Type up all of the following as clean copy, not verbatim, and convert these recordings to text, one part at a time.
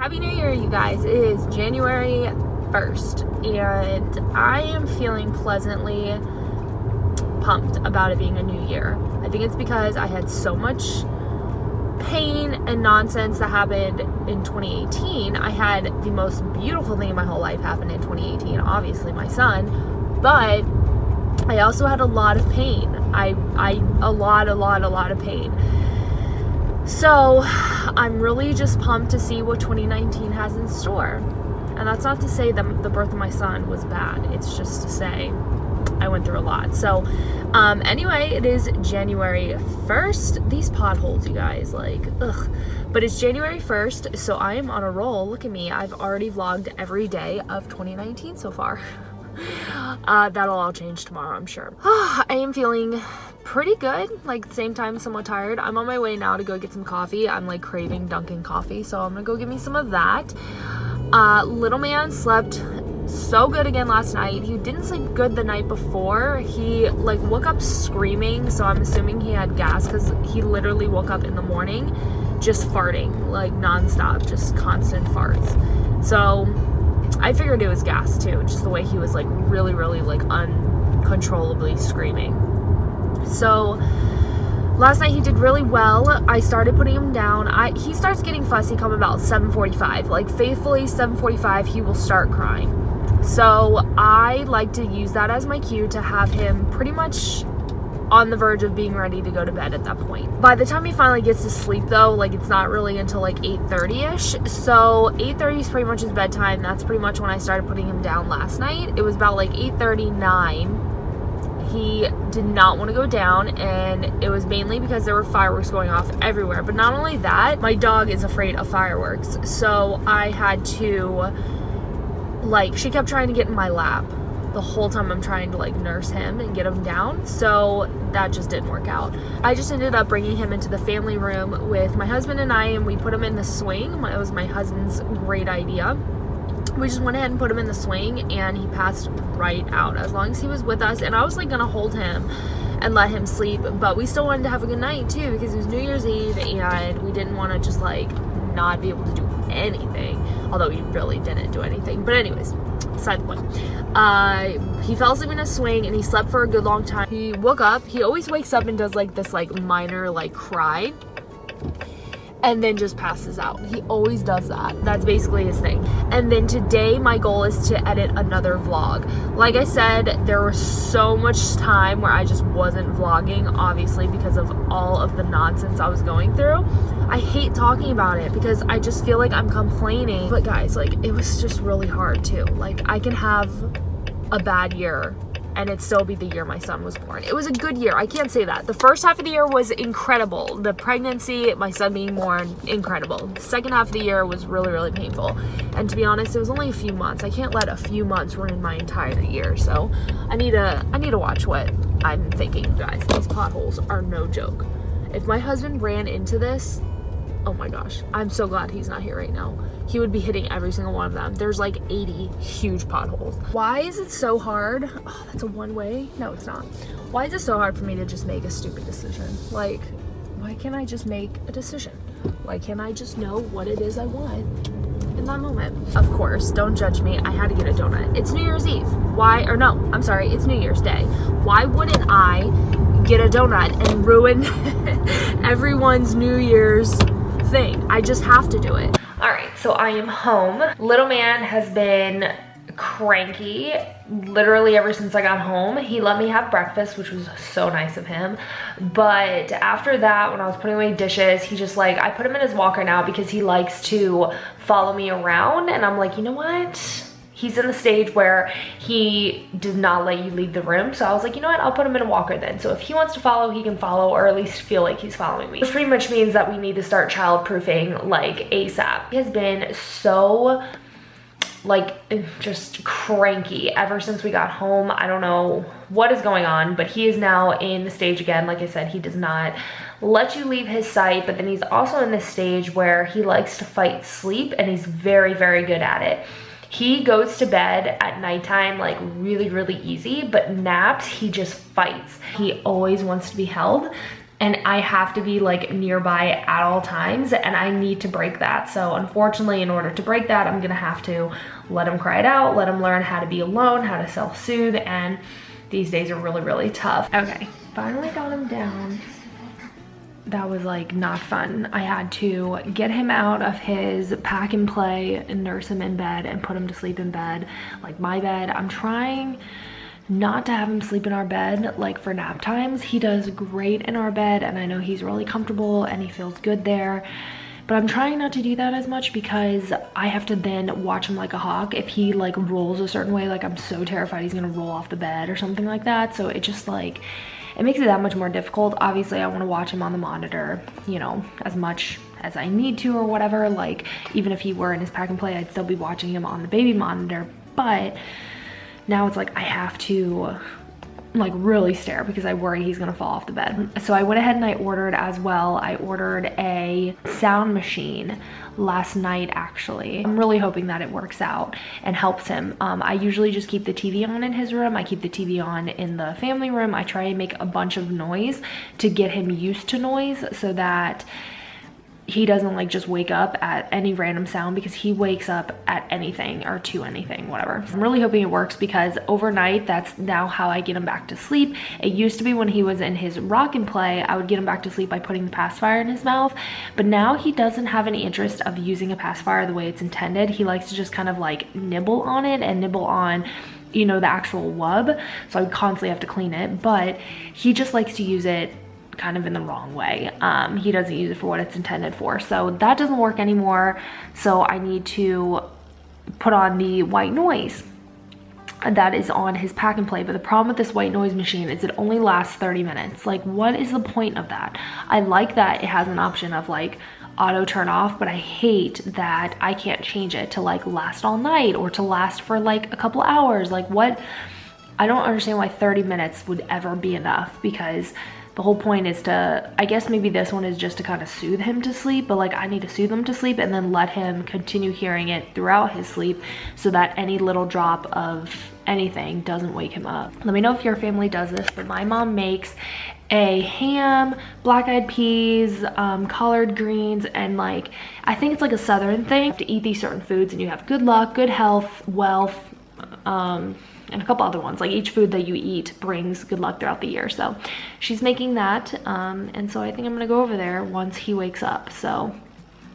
Happy New Year, you guys. It is January 1st, and I am feeling pleasantly pumped about it being a new year. I think it's because I had so much pain and nonsense that happened in 2018. I had the most beautiful thing in my whole life happen in 2018, obviously my son, but I also had a lot of pain. A lot of pain. So I'm really just pumped to see what 2019 has in store. And that's not to say that the birth of my son was bad. It's just to say I went through a lot. So anyway, it is January 1st. These potholes, you guys, like, ugh. But it's January 1st, so I am on a roll. Look at me. I've already vlogged every day of 2019 so far. That'll all change tomorrow, I'm sure. I am feeling pretty good, like at the same time somewhat tired. I'm on my way now to go get some coffee. I'm like craving Dunkin' coffee, so I'm gonna go get me some of that. Little man slept so good again last night. He didn't sleep good the night before. He like woke up screaming, so I'm assuming he had gas because he literally woke up in the morning just farting, like nonstop, just constant farts. So I figured it was gas too, just the way he was like really like uncontrollably screaming. So last night he did really well. I started putting him down. He starts getting fussy come about 7:45. Like faithfully 7:45 he will start crying. So I like to use that as my cue to have him pretty much on the verge of being ready to go to bed at that point. By the time he finally gets to sleep though, like it's not really until like 8:30ish. So 8:30 is pretty much his bedtime. That's pretty much when I started putting him down last night. It was about like 8:39. He did not want to go down, and it was mainly because there were fireworks going off everywhere. But not only that, my dog is afraid of fireworks. So I had to, like, she kept trying to get in my lap the whole time I'm trying to like nurse him and get him down, so that just didn't work out. I just ended up bringing him into the family room with my husband and I, and we put him in the swing. It was my husband's great idea. We just went ahead and put him in the swing, and he passed right out as long as he was with us. And I was like gonna hold him and let him sleep, but we still wanted to have a good night too because it was New Year's Eve and we didn't want to just like not be able to do anything, although we really didn't do anything. But anyways, side point. He fell asleep in a swing and he slept for a good long time. He woke up. He always wakes up and does like this like minor like cry and then just passes out. He always does that. That's basically his thing. And then today my goal is to edit another vlog. Like I said, there was so much time where I just wasn't vlogging, obviously because of all of the nonsense I was going through. I hate talking about it because I just feel like I'm complaining. But guys, like it was just really hard too. Like I can have a bad year and it still be the year my son was born. It was a good year. I can't say that. The first half of the year was incredible. The pregnancy, my son being born, incredible. The second half of the year was really painful. And to be honest, it was only a few months. I can't let a few months ruin my entire year. So I need to watch what I'm thinking, guys. These potholes are no joke. If my husband ran into this, oh my gosh, I'm so glad he's not here right now. He would be hitting every single one of them. There's like 80 huge potholes. Why is it so hard? Oh, that's a one-way? No, it's not. Why is it so hard for me to just make a stupid decision? Like, why can't I just make a decision? Why can't I just know what it is I want in that moment? Of course, don't judge me. I had to get a donut. It's New Year's Eve. Why? Or no, I'm sorry. It's New Year's Day. Why wouldn't I get a donut and ruin everyone's New Year's thing? I just have to do it. All right, so I am home. Little man has been cranky literally ever since I got home. He let me have breakfast, which was so nice of him. But after that, when I was putting away dishes, he just like, I put him in his walker now because he likes to follow me around. And I'm like, you know what? He's in the stage where he does not let you leave the room. So I was like, you know what? I'll put him in a walker then. So if he wants to follow, he can follow, or at least feel like he's following me. Which pretty much means that we need to start child-proofing like ASAP. He has been so like just cranky ever since we got home. I don't know what is going on, but he is now in the stage again. Like I said, he does not let you leave his sight, but then he's also in this stage where he likes to fight sleep, and he's very good at it. He goes to bed at nighttime like really easy, but naps, he just fights. He always wants to be held. and I have to be like nearby at all times, and I need to break that. So unfortunately, in order to break that, I'm gonna have to let him cry it out, let him learn how to be alone, how to self-soothe, and these days are really, really tough. Okay, finally got him down. That was like not fun. I had to get him out of his pack and play and nurse him in bed and put him to sleep in bed, like my bed. I'm trying not to have him sleep in our bed like for nap times. He does great in our bed, and I know he's really comfortable and he feels good there, but I'm trying not to do that as much because I have to then watch him like a hawk. If he like rolls a certain way, like I'm so terrified he's gonna roll off the bed or something like that. So it just like, it makes it that much more difficult. Obviously I want to watch him on the monitor, you know, as much as I need to or whatever. Like even if he were in his pack and play, I'd still be watching him on the baby monitor. But now it's like I have to like really stare because I worry he's gonna fall off the bed. So I went ahead and I ordered as well. I ordered a sound machine last night actually. I'm really hoping that it works out and helps him. I usually just keep the TV on in his room. I keep the TV on in the family room. I try and make a bunch of noise to get him used to noise so that he doesn't like just wake up at any random sound, because he wakes up at anything or to anything, whatever. I'm really hoping it works because overnight, that's now how I get him back to sleep. It used to be when he was in his rock and play, I would get him back to sleep by putting the pacifier in his mouth, but now he doesn't have any interest of using a pacifier the way it's intended. He likes to just kind of like nibble on it and nibble on, you know, the actual wub. So I would constantly have to clean it, but he just likes to use it kind of in the wrong way. He doesn't use it for what it's intended for. So that doesn't work anymore. So I need to put on the white noise that is on his pack and play. But the problem with this white noise machine is it only lasts 30 minutes. Like, what is the point of that? I like that it has an option of like auto turn off, but I hate that I can't change it to like last all night or to last for like a couple hours. Like what? I don't understand why 30 minutes would ever be enough, because the whole point is to, I guess maybe this one is just to kind of soothe him to sleep, but like I need to soothe him to sleep and then let him continue hearing it throughout his sleep so that any little drop of anything doesn't wake him up. Let me know if your family does this, but my mom makes a ham, black-eyed peas, collard greens, and like, I think it's like a southern thing to eat these certain foods and you have good luck, good health, wealth, and a couple other ones. Like each food that you eat brings good luck throughout the year. So she's making that, and so I think I'm gonna go over there once he wakes up. So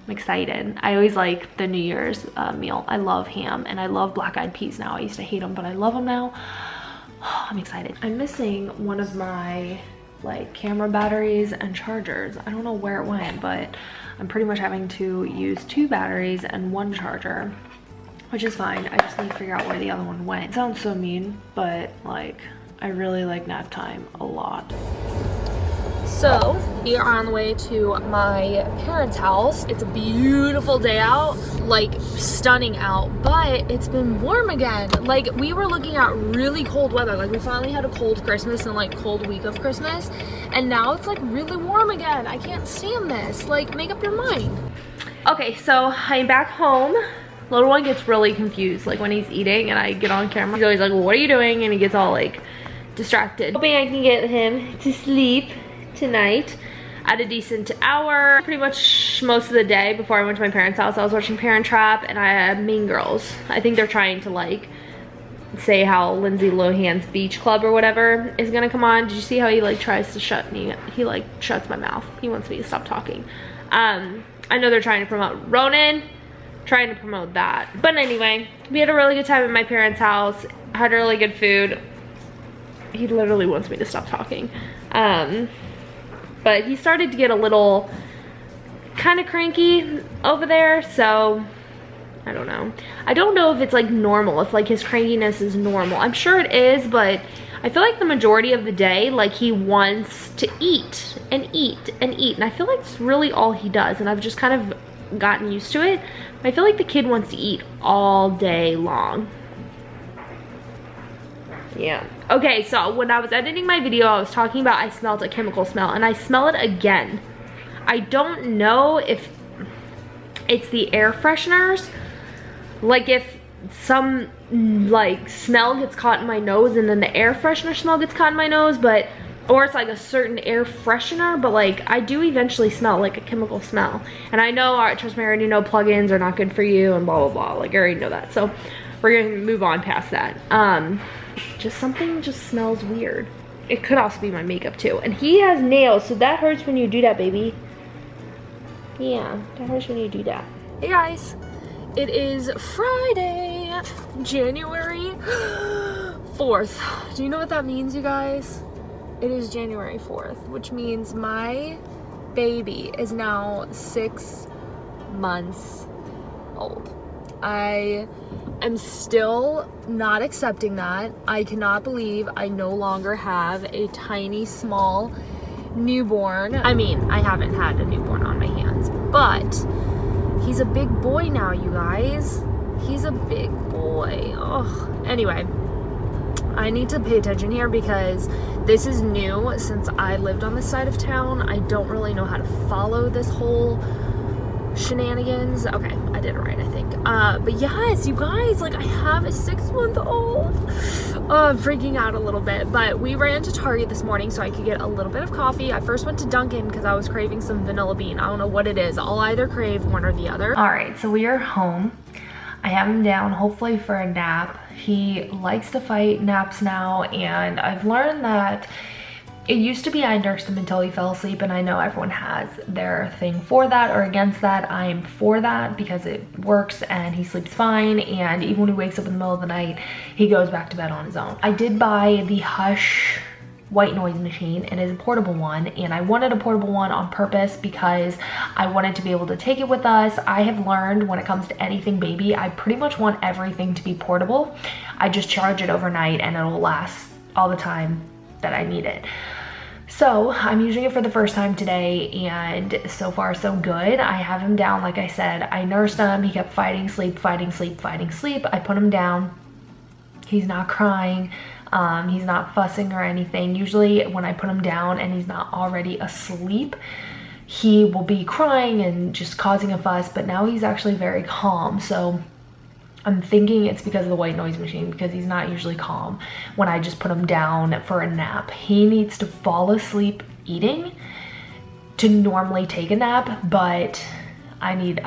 I'm excited. I always like the New Year's meal. I love ham and I love black-eyed peas now. I used to hate them, but I love them now. Oh, I'm excited. I'm missing one of my like camera batteries and chargers. I don't know where it went, but I'm pretty much having to use 2 batteries and 1 charger, which is fine. I just need to figure out where the other one went. It sounds so mean, but like, I really like nap time a lot. So we are on the way to my parents' house. It's a beautiful day out, like stunning out, but it's been warm again. Like we were looking at really cold weather. Like we finally had a cold Christmas and like cold week of Christmas, and now it's like really warm again. I can't stand this. Like, make up your mind. Okay, so I'm back home. Little one gets really confused, like when he's eating and I get on camera. He's always like, well, what are you doing? And he gets all like distracted. Hoping I can get him to sleep tonight at a decent hour. Pretty much most of the day before I went to my parents' house, I was watching Parent Trap and I had Mean Girls. I think they're trying to like say how Lindsay Lohan's Beach Club or whatever is gonna come on. Did you see how he like tries to shut me? He like shuts my mouth. He wants me to stop talking. I know they're trying to promote Ronin, trying to promote that. But anyway, we had a really good time at my parents' house. Had really good food. He literally wants me to stop talking. But he started to get a little kind of cranky over there, so I don't know. I don't know if it's like normal, if like his crankiness is normal. I'm sure it is, but I feel like the majority of the day, like he wants to eat and eat and eat. And I feel like it's really all he does. And I've just kind of gotten used to it. I feel like the kid wants to eat all day long. Yeah. Okay, so when I was editing my video, I was talking about I smelled a chemical smell, and I smell it again. I don't know if it's the air fresheners, like if some like smell gets caught in my nose and then the air freshener smell gets caught in my nose, but or it's like a certain air freshener, but like I do eventually smell like a chemical smell. And I know, trust me, I already know plugins are not good for you and blah, blah, blah. Like I already know that. So we're gonna move on past that. Just something just smells weird. It could also be my makeup too. And he has nails, so that hurts when you do that, baby. Yeah, that hurts when you do that. Hey guys, it is Friday, January 4th. Do you know what that means, you guys? It is January 4th, which means my baby is now 6 months old. I am still not accepting that. I cannot believe I no longer have a tiny, small newborn. I mean, I haven't had a newborn on my hands, but he's a big boy now, you guys. He's a big boy. Oh, anyway. I need to pay attention here because this is new since I lived on this side of town. I don't really know how to follow this whole shenanigans. Okay, I did it right, I think. But yes, you guys, like I have a 6-month-old. I'm freaking out a little bit, but we ran to Target this morning so I could get a little bit of coffee. I first went to Dunkin' because I was craving some vanilla bean. I don't know what it is. I'll either crave one or the other. All right, so we are home. I have him down, hopefully for a nap. He likes to fight naps now, and I've learned that it used to be I nursed him until he fell asleep, and I know everyone has their thing for that or against that. I'm for that because it works and he sleeps fine, and even when he wakes up in the middle of the night, he goes back to bed on his own. I did buy the Hush white noise machine. It is a portable one, and I wanted a portable one on purpose because I wanted to be able to take it with us. I have learned when it comes to anything baby, I pretty much want everything to be portable. I just charge it overnight and it'll last all the time that I need it. So I'm using it for the first time today, and so far so good. I have him down, like I said. I nursed him. He kept fighting sleep, fighting sleep, fighting sleep. I put him down. He's not crying. He's not fussing or anything. Usually when I put him down and he's not already asleep, he will be crying and just causing a fuss, but now he's actually very calm. So I'm thinking it's because of the white noise machine, because he's not usually calm when I just put him down for a nap. He needs to fall asleep eating to normally take a nap, but I need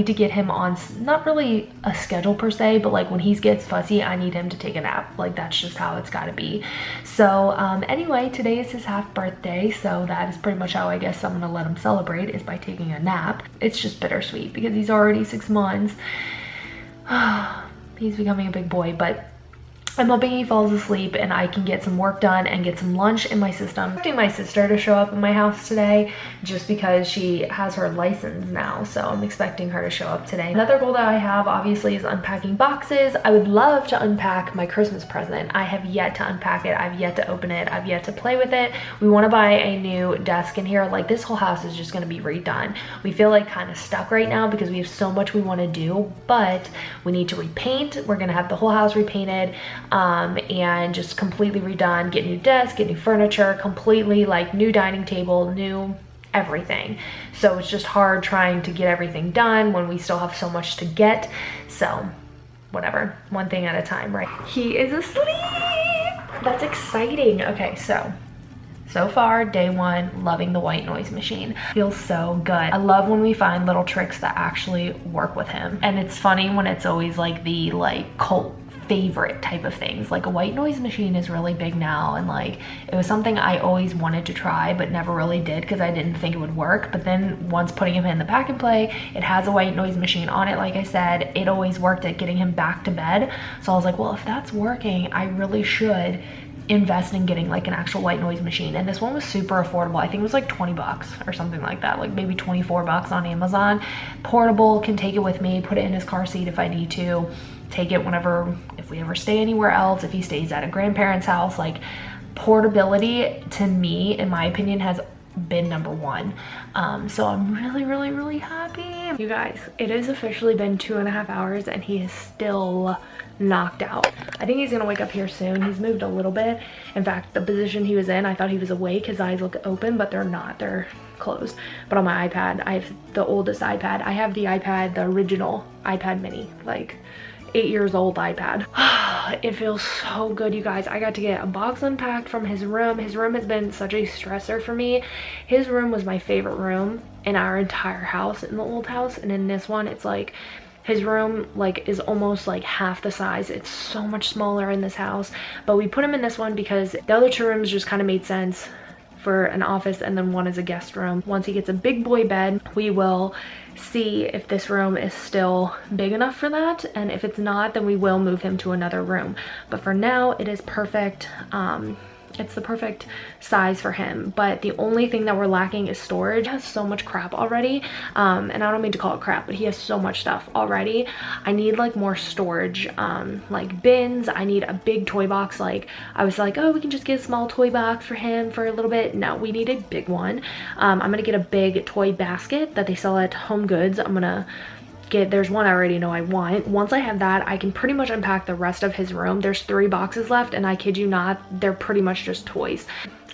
to get him on, not really a schedule per se, but like when he gets fussy, I need him to take a nap. Like that's just how it's got to be. So anyway, today is his half birthday, so that is pretty much how I guess I'm gonna let him celebrate, is by taking a nap. It's just bittersweet because he's already 6 months. He's becoming a big boy, but I'm hoping he falls asleep and I can get some work done and get some lunch in my system. I'm expecting my sister to show up in my house today just because she has her license now, so I'm expecting her to show up today. Another goal that I have obviously is unpacking boxes. I would love to unpack my Christmas present. I have yet to unpack it. I've yet to open it. I've yet to play with it. We want to buy a new desk in here. Like this whole house is just going to be redone. We feel like kind of stuck right now because we have so much we want to do, but we need to repaint. We're going to have the whole house repainted. And just completely redone, get new desks, get new furniture, completely like new dining table, new everything. So it's just hard trying to get everything done when we still have so much to get. So whatever, one thing at a time, right? He is asleep. That's exciting. Okay, so far, day one, loving the white noise machine. Feels so good. I love when we find little tricks that actually work with him. And it's funny when it's always like the cult favorite type of things. Like a white noise machine is really big now, and like it was something I always wanted to try but never really did because I didn't think it would work. But then once putting him in the pack and play, it has a white noise machine on it. Like I said, it always worked at getting him back to bed. So I was like, well, if that's working, I really should invest in getting like an actual white noise machine. And this one was super affordable. I think it was like 20 bucks or something like that, like maybe 24 bucks on Amazon. Portable, can take it with me, put it in his car seat if I need to, take it whenever, if we ever stay anywhere else, if he stays at a grandparent's house. Like portability to me, in my opinion, has been number one. So I'm really happy. You guys, it has officially been 2.5 hours and he is still knocked out. I think he's gonna wake up here soon. He's moved a little bit. In fact, the position he was in, I thought he was awake. His eyes look open, but they're not. They're closed. But on my iPad, I have the oldest iPad. I have the iPad, the original iPad mini. Like, 8 years old iPad. It feels so good, you guys. I got to get a box unpacked from his room. His room has been such a stressor for me. His room was my favorite room in our entire house, in the old house, and in this one it's like his room like is almost like half the size. It's so much smaller in this house, but we put him in this one because the other 2 rooms just kind of made sense for an office, and then one is a guest room. Once he gets a big boy bed, we will see if this room is still big enough for that, and if it's not, then we will move him to another room. But for now, it is perfect. It's the perfect size for him, but the only thing that we're lacking is storage. He has so much crap already, and I don't mean to call it crap, but he has so much stuff already. I need like more storage, like bins. I need a big toy box. Like I was like, oh, we can just get a small toy box for him for a little bit. No, we need a big one. I'm gonna get a big toy basket that they sell at Home Goods. I'm gonna there's one I already know I want. Once I have that, I can pretty much unpack the rest of his room. There's 3 boxes left, and I kid you not, they're pretty much just toys.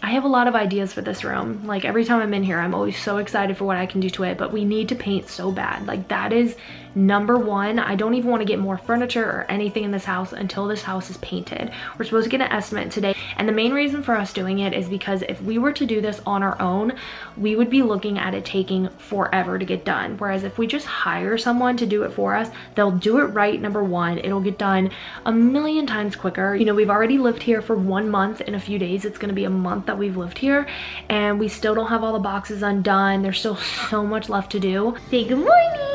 I have a lot of ideas for this room. Like every time I'm in here, I'm always so excited for what I can do to it, but we need to paint so bad. Like that is #1. I don't even want to get more furniture or anything in this house until this house is painted. We're supposed to get an estimate today, and the main reason for us doing it is because if we were to do this on our own, we would be looking at it taking forever to get done. Whereas if we just hire someone to do it for us, they'll do it right. #1, it'll get done a million times quicker. You know, we've already lived here for 1 month. In a few days, it's going to be a month that we've lived here, and we still don't have all the boxes undone. There's still so much left to do. Say good morning.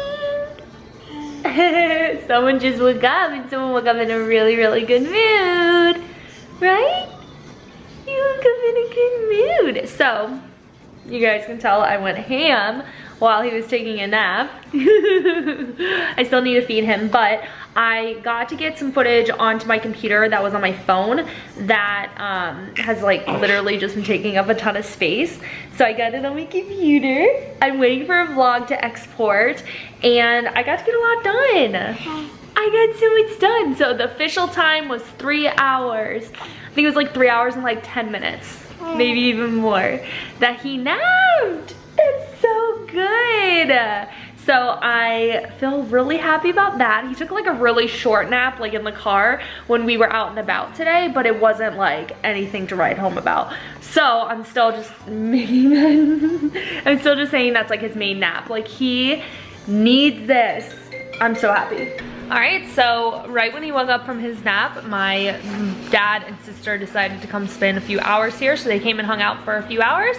Someone just woke up, and someone woke up in a really, really good mood, right? You woke up in a good mood. So, you guys can tell I went ham while he was taking a nap. I still need to feed him, but I got to get some footage onto my computer that was on my phone that has like literally just been taking up a ton of space. So I got it on my computer. I'm waiting for a vlog to export, and I got to get a lot done. I got so much done. So the official time was 3 hours. I think it was like 3 hours and like 10 minutes, maybe even more, that he napped. That's so good. So I feel really happy about that. He took like a really short nap like in the car when we were out and about today, but it wasn't like anything to write home about. So I'm still just making that. I'm still just saying that's like his main nap. Like he needs this. I'm so happy. All right, so right when he woke up from his nap, my dad and sister decided to come spend a few hours here. So they came and hung out for a few hours,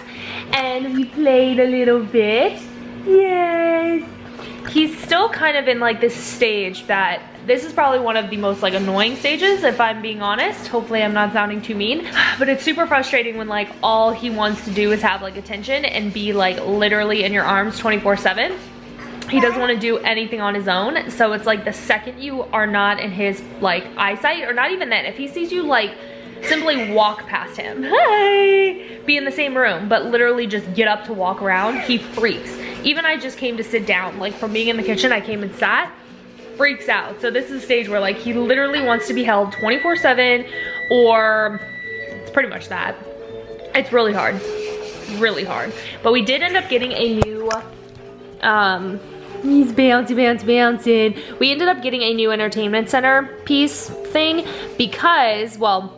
and we played a little bit. Yes. He's still kind of in like this stage that this is probably one of the most like annoying stages, if I'm being honest. Hopefully I'm not sounding too mean, but it's super frustrating when like all he wants to do is have like attention and be like literally in your arms 24/7. He doesn't want to do anything on his own. So it's like the second you are not in his like eyesight, or not even then, if he sees you like simply walk past him, hi, be in the same room, but literally just get up to walk around, he freaks. Even I just came to sit down, like from being in the kitchen, I came and sat, freaks out. So this is a stage where like he literally wants to be held 24/7, or it's pretty much that. It's really hard, really hard. But we did end up getting a new, he's bouncing. We ended up getting a new entertainment center piece thing because, well,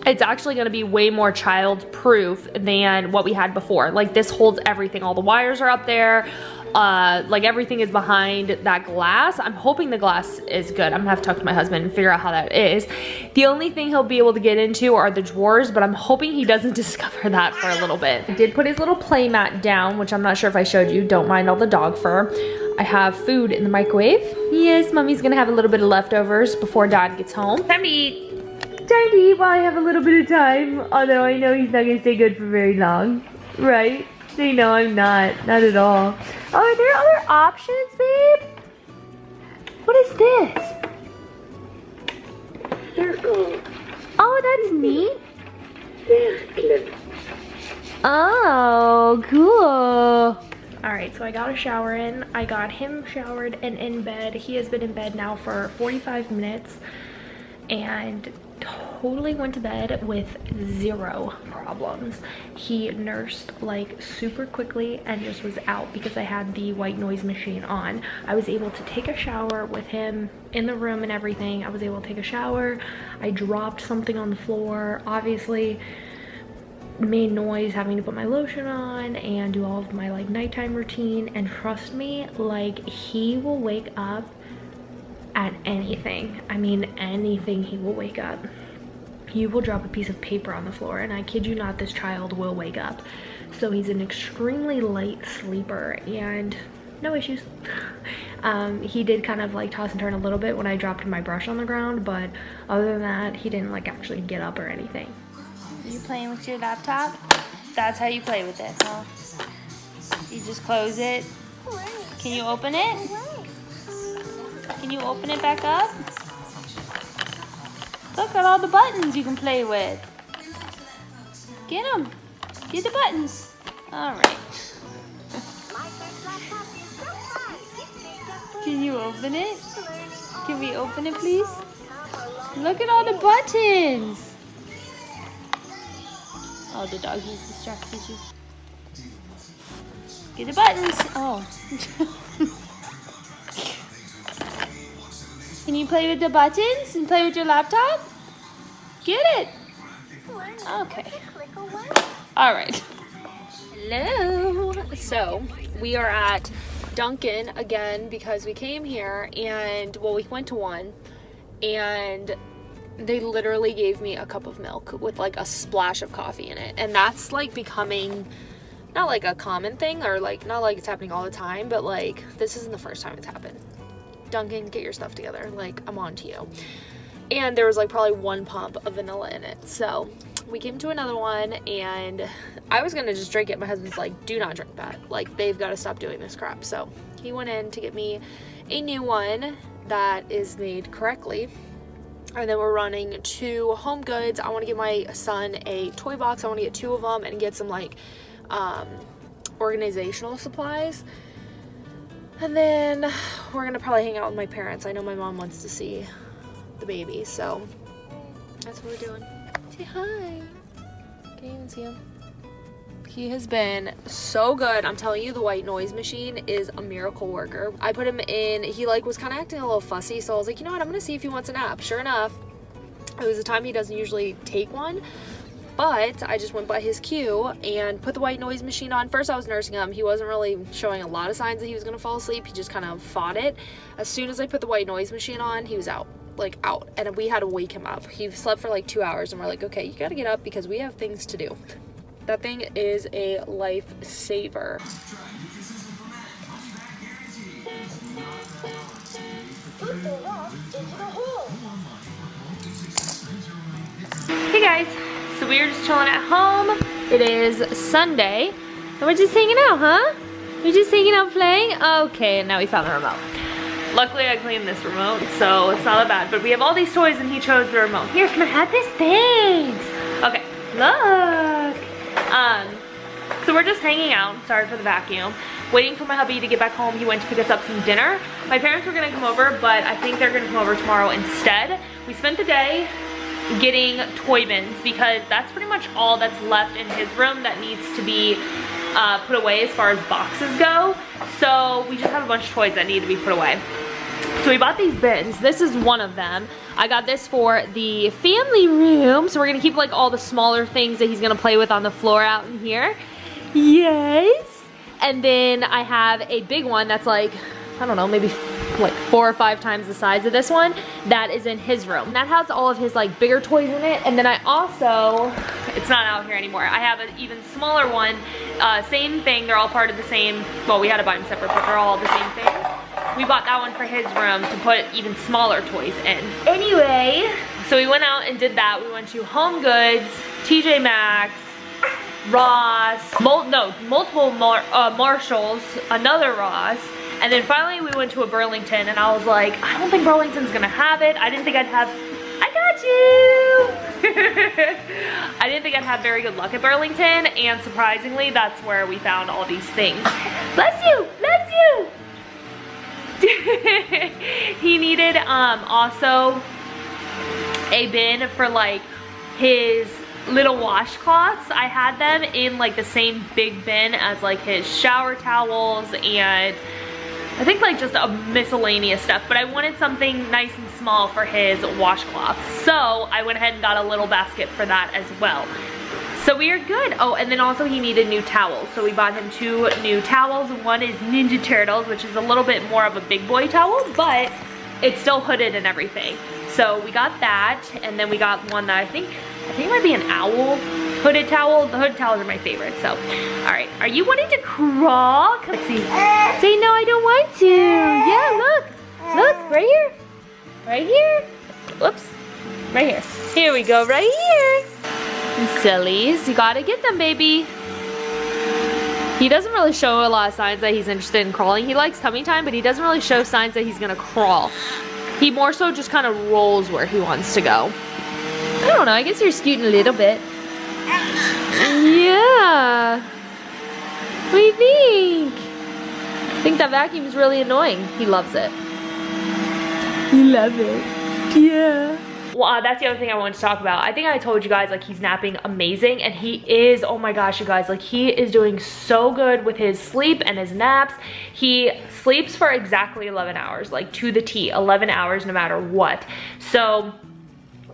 it's actually gonna be way more child-proof than what we had before. Like this holds everything, all the wires are up there, like everything is behind that glass. I'm hoping the glass is good. I'm gonna have to talk to my husband and figure out how that is. The only thing he'll be able to get into are the drawers, but I'm hoping he doesn't discover that for a little bit. I did put his little play mat down, which I'm not sure if I showed you. Don't mind all the dog fur. I have food in the microwave. Yes, mommy's gonna have a little bit of leftovers before dad gets home. Time to eat. Time to eat while I have a little bit of time, although I know he's not gonna stay good for very long, right? They know I'm not at all. Oh, are there other options, babe? What is this? Oh, that's neat. Oh, cool. All right, so I got a shower in. I got him showered and in bed. He has been in bed now for 45 minutes. and totally went to bed with 0 problems. He nursed like super quickly and just was out because I had the white noise machine on. I was able to take a shower with him in the room and everything. I was able to take a shower. I dropped something on the floor, obviously made noise having to put my lotion on and do all of my like nighttime routine, and trust me, like he will wake up at anything. I mean anything, he will wake up. You will drop a piece of paper on the floor and I kid you not, this child will wake up. So he's an extremely light sleeper and no issues. He did kind of like toss and turn a little bit when I dropped my brush on the ground, but other than that, he didn't like actually get up or anything. You playing with your laptop? That's how you play with it, huh? You just close it. Can you open it? Can you open it back up? Look at all the buttons you can play with. Get them. Get the buttons. All right. Can you open it? Can we open it, please? Look at all the buttons. Oh, the doggies distracted you. Get the buttons. Oh. Can you play with the buttons and play with your laptop? Get it. Okay. All right. Hello. So we are at Dunkin' again because we came here and, well, we went to one and they literally gave me a cup of milk with like a splash of coffee in it. And that's like becoming not like a common thing, or like not like it's happening all the time, but like this isn't the first time it's happened. Dunkin', get your stuff together. Like, I'm on to you. And there was like probably 1 pump of vanilla in it. So we came to another one and I was gonna just drink it. My husband's like, do not drink that. Like, they've got to stop doing this crap. So he went in to get me a new one that is made correctly. And then we're running to Home Goods. I want to give my son a toy box. I want to get 2 of them and get some like organizational supplies. And then we're gonna probably hang out with my parents. I know my mom wants to see the baby, so that's what we're doing. Say hi. Can you even see him? He has been so good. I'm telling you, the white noise machine is a miracle worker. I put him in, he like was kind of acting a little fussy, so I was like, you know what, I'm gonna see if he wants a nap. Sure enough, it was a time he doesn't usually take one, but I just went by his cue and put the white noise machine on. First I was nursing him. He wasn't really showing a lot of signs that he was gonna fall asleep. He just kind of fought it. As soon as I put the white noise machine on, he was out. Like out, and we had to wake him up. He slept for like 2 hours and we're like, okay, you gotta get up because we have things to do. That thing is a lifesaver. Hey guys, so we're just chilling at home. It is Sunday and we're just hanging out, huh? We're just hanging out playing? Okay, and now we found the remote. Luckily I cleaned this remote, so it's not that bad, but we have all these toys and he chose the remote. Here, can I have this? Thanks. Okay, look. So we're just hanging out, sorry for the vacuum, waiting for my hubby to get back home. He went to pick us up some dinner. My parents were gonna come over, but I think they're gonna come over tomorrow instead. We spent the day getting toy bins because that's pretty much all that's left in his room that needs to be put away as far as boxes go. So we just have a bunch of toys that need to be put away. So we bought these bins. This is one of them. I got this for the family room. So we're gonna keep like all the smaller things that he's gonna play with on the floor out in here. Yes. And then I have a big one that's like, I don't know, maybe like 4 or 5 times the size of this one. That is in his room. That has all of his like bigger toys in it. And then I also, it's not out here anymore, I have an even smaller one. Same thing, they're all part of the same, well, we had to buy them separate, but they're all the same thing. We bought that one for his room to put even smaller toys in. Anyway, so we went out and did that. We went to Home Goods, TJ Maxx, Ross, multiple Marshalls, another Ross, and then finally we went to a Burlington, and I was like, I don't think Burlington's gonna have it. I didn't think I'd have, I got you! I didn't think I'd have very good luck at Burlington, and surprisingly, that's where we found all these things. Bless you, bless you! He needed also a bin for like his little washcloths. I had them in like the same big bin as like his shower towels and I think like just a miscellaneous stuff, but I wanted something nice and small for his washcloths. So I went ahead and got a little basket for that as well. So we are good. Oh, and then also he needed new towels. So we bought him 2 new towels. One is Ninja Turtles, which is a little bit more of a big boy towel, but it's still hooded and everything. So we got that, and then we got one that I think it might be an owl hooded towel. The hooded towels are my favorite, so. All right, are you wanting to crawl? Let's see. Say no, I don't want to. Yeah, look, right here. Right here. Whoops, right here. Here we go, right here. Sillies, you gotta get them, baby. He doesn't really show a lot of signs that he's interested in crawling. He likes tummy time, but he doesn't really show signs that he's gonna crawl. He more so just kind of rolls where he wants to go. I don't know, I guess you're scooting a little bit. Yeah. What do you think? I think that vacuum is really annoying. He loves it. You love it. Yeah. Well, that's the other thing I wanted to talk about. I think I told you guys like he's napping amazing, and he is, oh my gosh, you guys, like he is doing so good with his sleep and his naps. He sleeps for exactly 11 hours, like to the T, 11 hours no matter what. So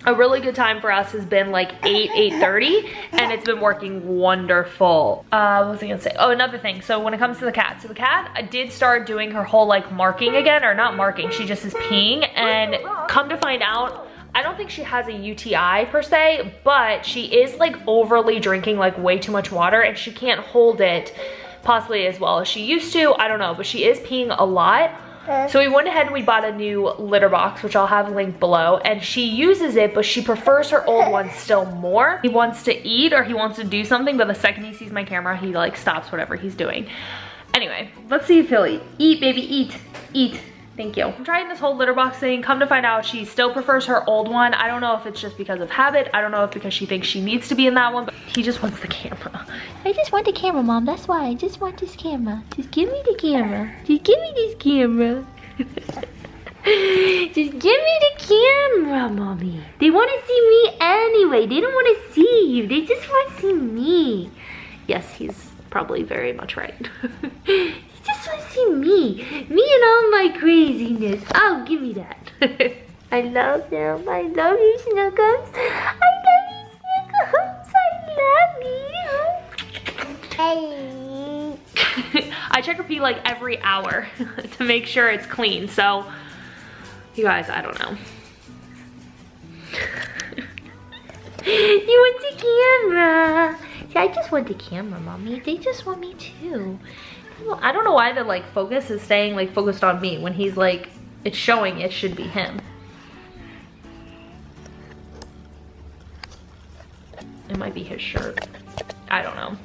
a really good time for us has been like 8:30, and it's been working wonderful. What was I gonna say? Oh, another thing. So when it comes to the cat, so the cat did start doing her whole like marking again, or not marking, she just is peeing, and come to find out, I don't think she has a UTI per se, but she is like overly drinking like way too much water, and she can't hold it possibly as well as she used to. I don't know, but she is peeing a lot. So we went ahead and we bought a new litter box, which I'll have linked below, and she uses it, but she prefers her old one still more. He wants to eat or he wants to do something, but the second he sees my camera, he like stops whatever he's doing. Anyway, let's see if he'll eat. Eat, baby, eat, eat. Thank you. I'm trying this whole litter box thing. Come to find out, she still prefers her old one. I don't know if it's just because of habit. I don't know if because she thinks she needs to be in that one, but he just wants the camera. I just want the camera, Mom. That's why. I just want this camera. Just give me the camera. Just give me this camera. Just give me the camera, Mommy. They want to see me anyway. They don't want to see you. They just want to see me. Yes, he's probably very much right. Just want to see me and all my craziness. Oh, give me that. I love them. I love you, Snuggums. I love you, Snuggums. I love you. I check her pee like every hour to make sure it's clean. So, you guys, I don't know. You want the camera? See, I just want the camera, Mommy. They just want me too. I don't know why the like focus is staying like focused on me when he's like, it's showing it should be him. It might be his shirt. I don't know.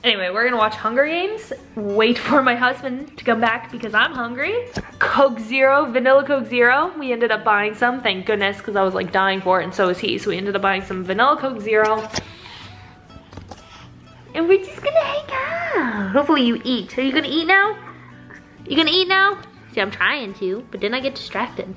Anyway, we're gonna watch Hunger Games. Wait for my husband to come back because I'm hungry. Coke Zero, vanilla Coke Zero. We ended up buying some, thank goodness, because I was like dying for it, and so is he. So we ended up buying some vanilla Coke Zero. And we're just gonna hang out. Hopefully you eat. Are you gonna eat now? You gonna eat now? See, I'm trying to, but then I get distracted.